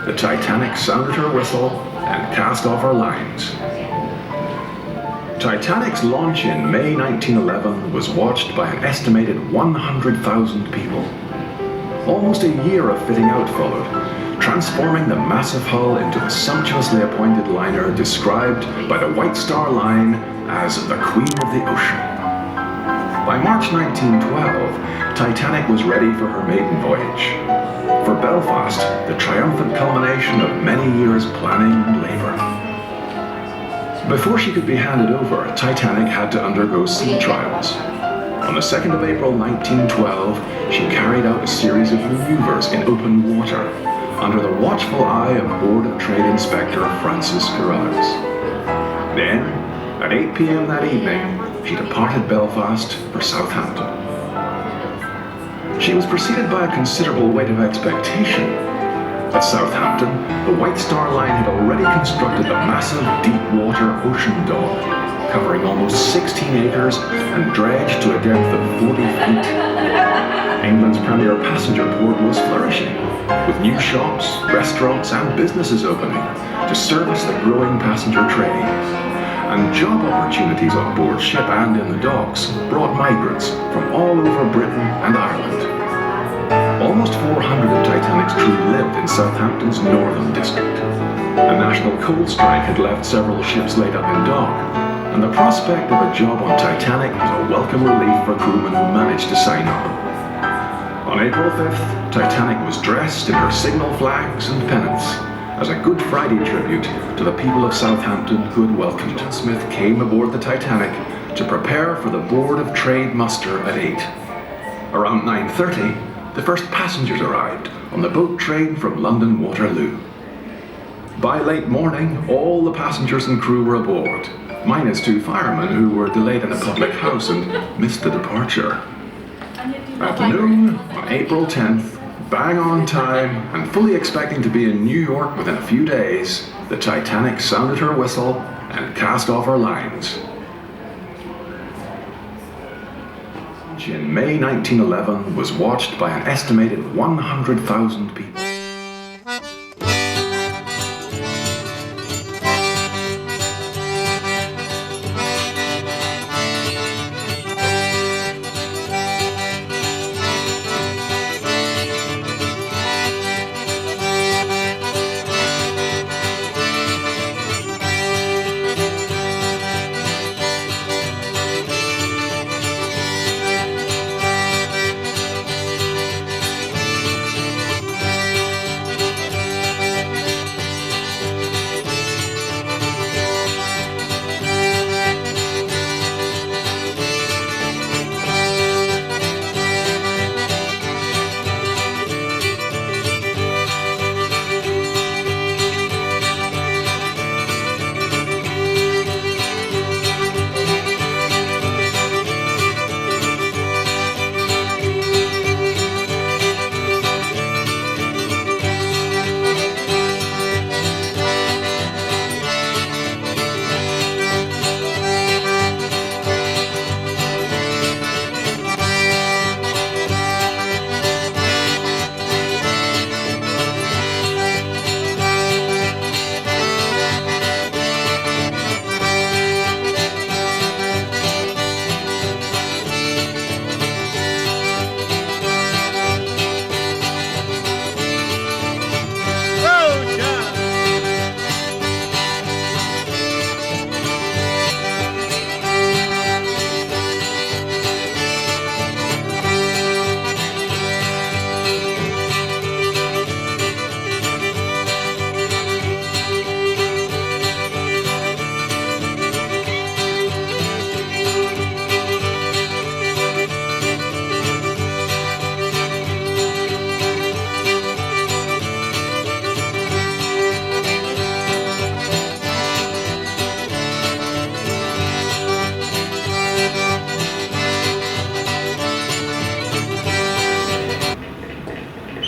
the Titanic sounded her whistle and cast off her lines. Titanic's launch in May 1911 was watched by an estimated 100,000 people. Almost a year of fitting out followed, transforming the massive hull into the sumptuously appointed liner described by the White Star Line as the Queen of the Ocean. By March 1912, Titanic was ready for her maiden voyage. For Belfast, the triumphant culmination of many years' planning and labour. Before she could be handed over, Titanic had to undergo sea trials. On the 2nd of April 1912, she carried out a series of maneuvers in open water under the watchful eye of Board of Trade Inspector Francis Carruthers. Then, at 8 p.m. that evening, she departed Belfast for Southampton. She was preceded by a considerable weight of expectation. At Southampton, the White Star Line had already constructed the massive deep-water ocean dock, covering almost 16 acres and dredged to a depth of 40 feet. England's premier passenger port was flourishing, with new shops, restaurants and businesses opening to service the growing passenger trade. And job opportunities on board ship and in the docks brought migrants from all over Britain and Ireland. Almost 400 of Titanic's crew lived in Southampton's northern district. A national coal strike had left several ships laid up in dock, and the prospect of a job on Titanic was a welcome relief for crewmen who managed to sign up. On April 5th, Titanic was dressed in her signal flags and pennants as a Good Friday tribute to the people of Southampton who had welcomed her. Smith came aboard the Titanic to prepare for the Board of Trade muster at 8. Around 9:30, the first passengers arrived on the boat train from London Waterloo. By late morning, all the passengers and crew were aboard, minus 2 firemen who were delayed in a public house and missed the departure. At noon on April 10th, bang on time and fully expecting to be in New York within a few days, the Titanic sounded her whistle and cast off her lines. In May 1911 was watched by an estimated 100,000 people.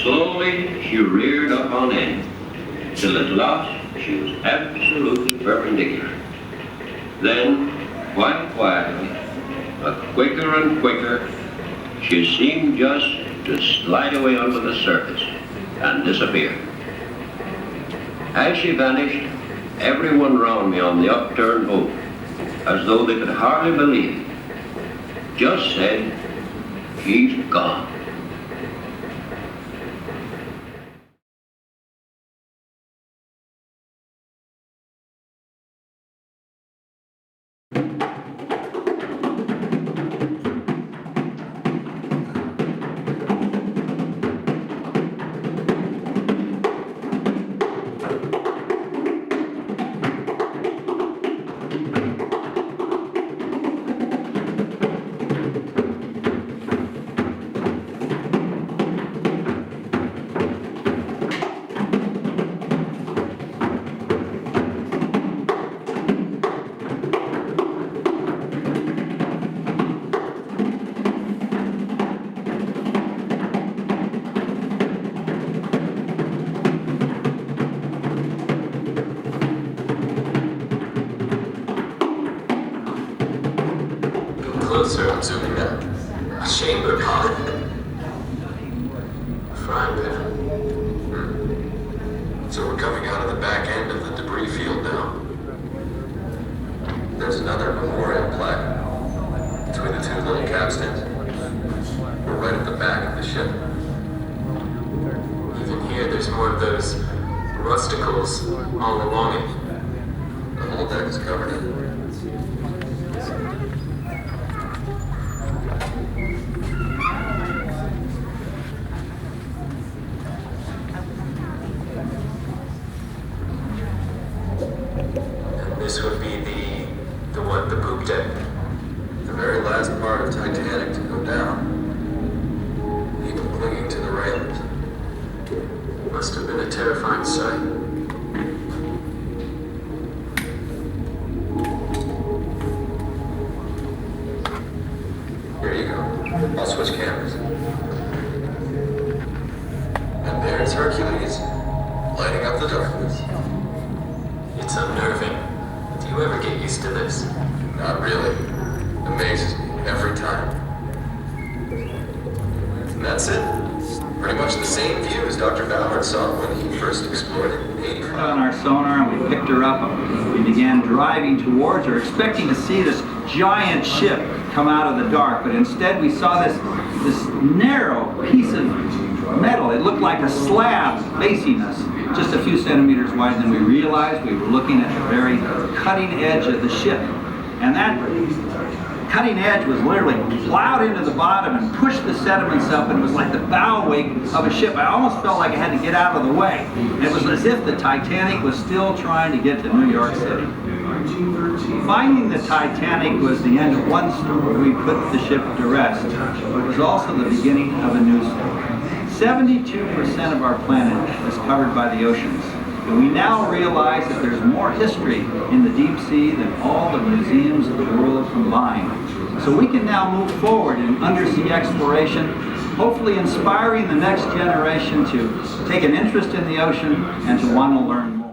Slowly she reared up on end, till at last she was absolutely perpendicular. Then, quite quietly, but quicker and quicker, she seemed just to slide away onto the surface and disappear. As she vanished, everyone round me on the upturned boat, as though they could hardly believe it, just said, "She's gone." Closer, I'm zooming out. A chamber pod. Frying pan. So we're coming out of the back end of the debris field now. There's another memorial plaque between the two little capstans. We're right at the back of the ship. Even here, there's more of those rusticles all along it. The whole deck is covered in. This would be the what, the poop deck? The very last part of Titanic to go down. People clinging to the railings. Must have been a terrifying sight. Here you go. I'll switch cameras. And there's Hercules, lighting up the darkness. It's unnerving. Do you ever get used to this? Not really. Amazes me every time. And that's it. Pretty much the same view as Dr. Ballard saw when he first explored it in '85. On our sonar, and we picked her up and we began driving towards her, expecting to see this giant ship come out of the dark, but instead we saw this narrow piece of metal. It looked like a slab facing us, just a few centimeters wide, and then we realized we were looking at the very cutting edge of the ship. And that cutting edge was literally plowed into the bottom and pushed the sediments up, and it was like the bow wake of a ship. I almost felt like I had to get out of the way. It was as if the Titanic was still trying to get to New York City. Finding the Titanic was the end of one story. We put the ship to rest. It was also the beginning of a new story. 72% of our planet is covered by the oceans. And we now realize that there's more history in the deep sea than all the museums of the world combined. So we can now move forward in undersea exploration, hopefully inspiring the next generation to take an interest in the ocean and to want to learn more.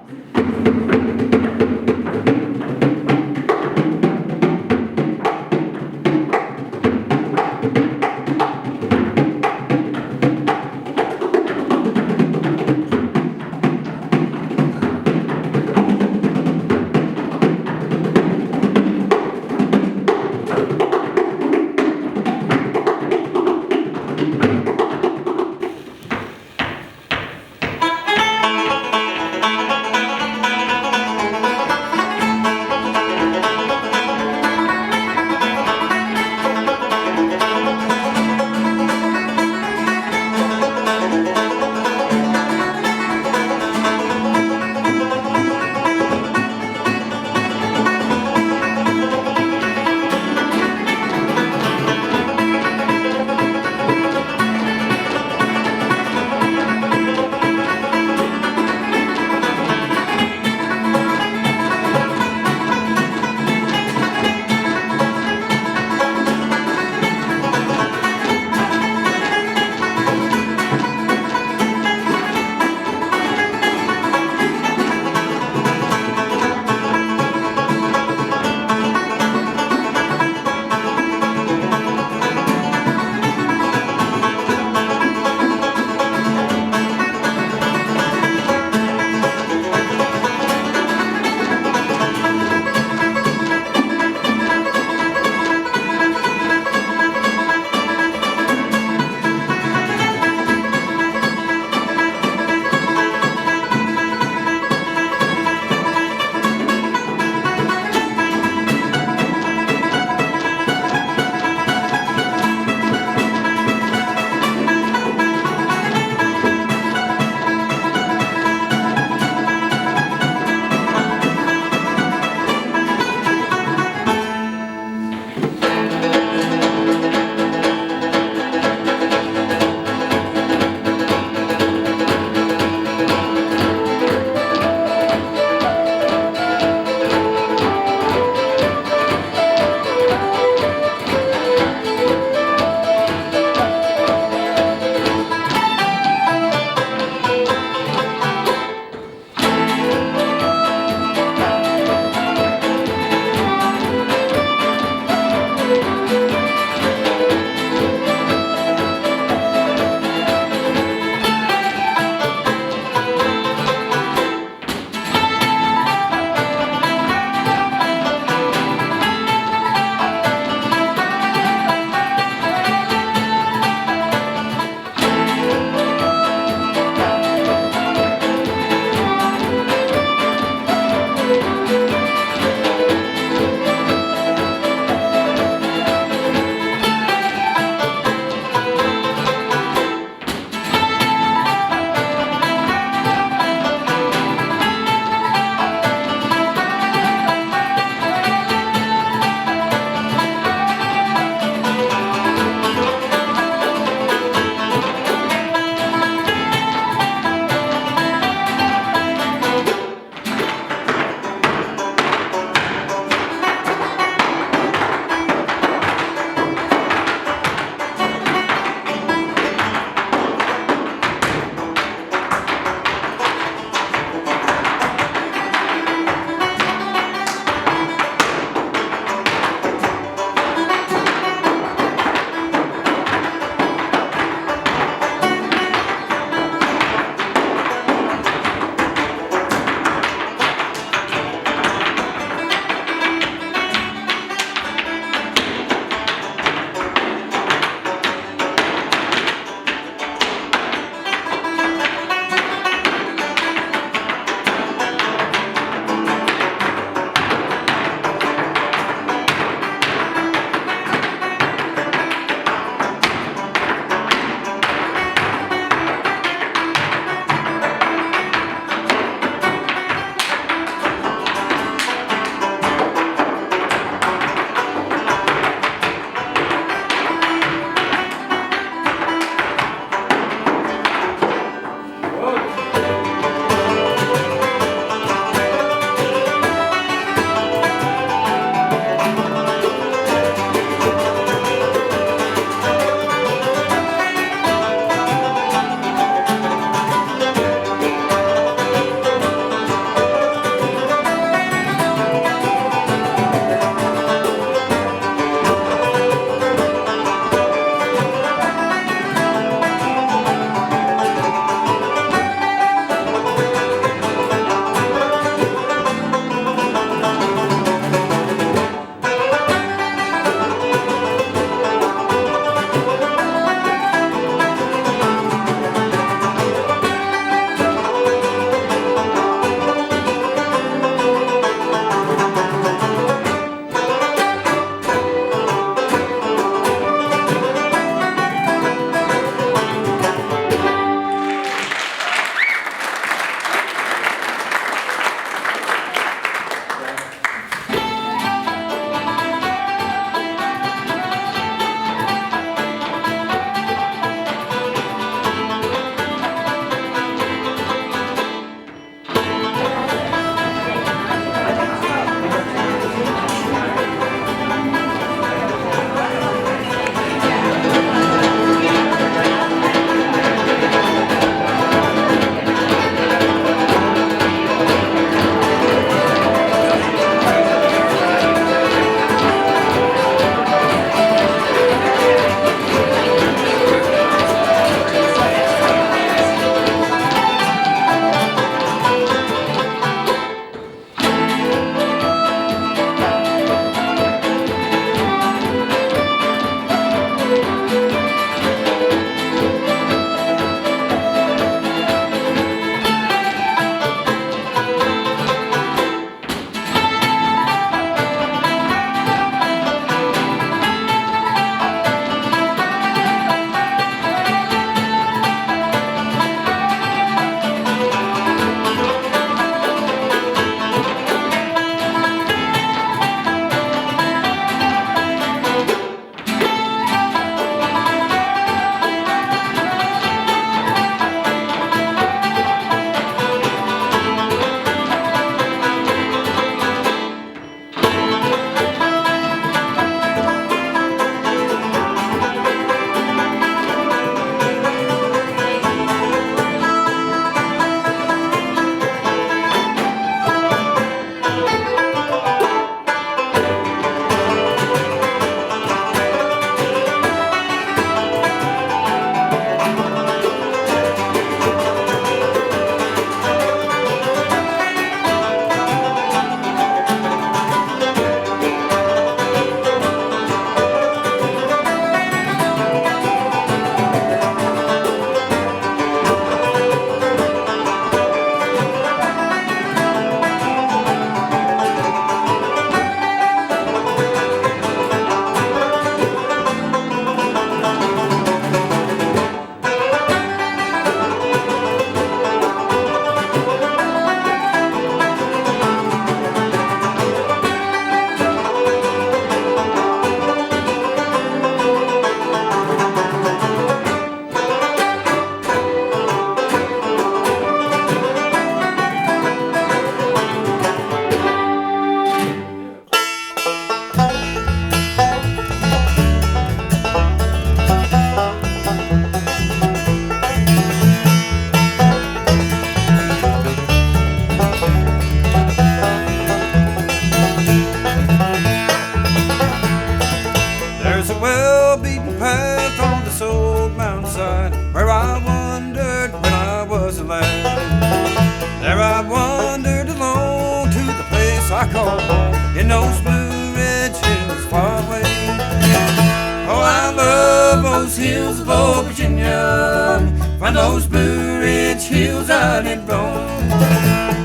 those hills of old Virginia, from those Blue Ridge hills I did roam.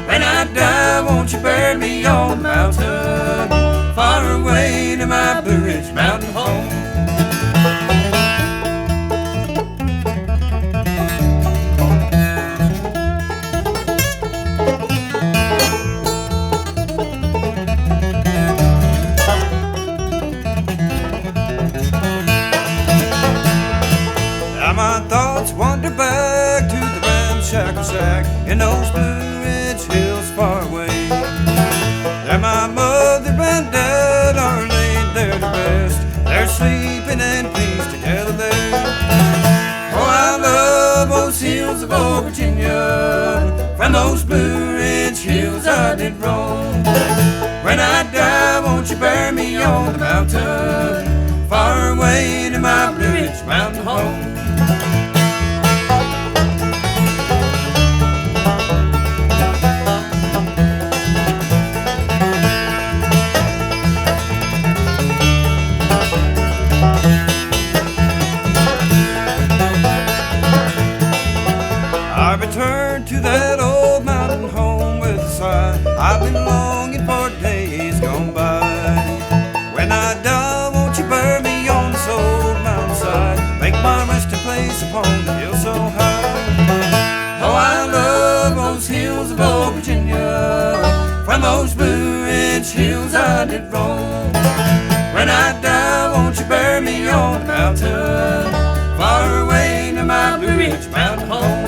When I die, won't you bury me on the mountain, far away to my Blue Ridge mountain home. Now my thoughts wander back to the ramshackle shack in those Blue Ridge hills far away. There my mother and dad are laid there to rest. They're sleeping in peace together there. Oh, I love those hills of old Virginia, from those Blue Ridge hills I did roam. When I die, won't you bury me on the mountain, far away to my Blue Ridge mountain home. I return to that old mountain home with a sigh. I've been longing for days gone by. When I die, won't you bury me on this old mountainside, make my resting place upon the hill so high. Oh, I love those hills of old Virginia, from those Blue Ridge hills I did roam. When I die, won't you bury me on the mountain, far away to my Blue Ridge mountain home.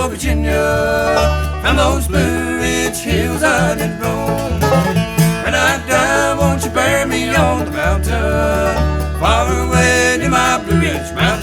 Virginia, from those Blue Ridge hills I did roam. When I die, won't you bury me on the mountain, far away to my Blue Ridge mountain.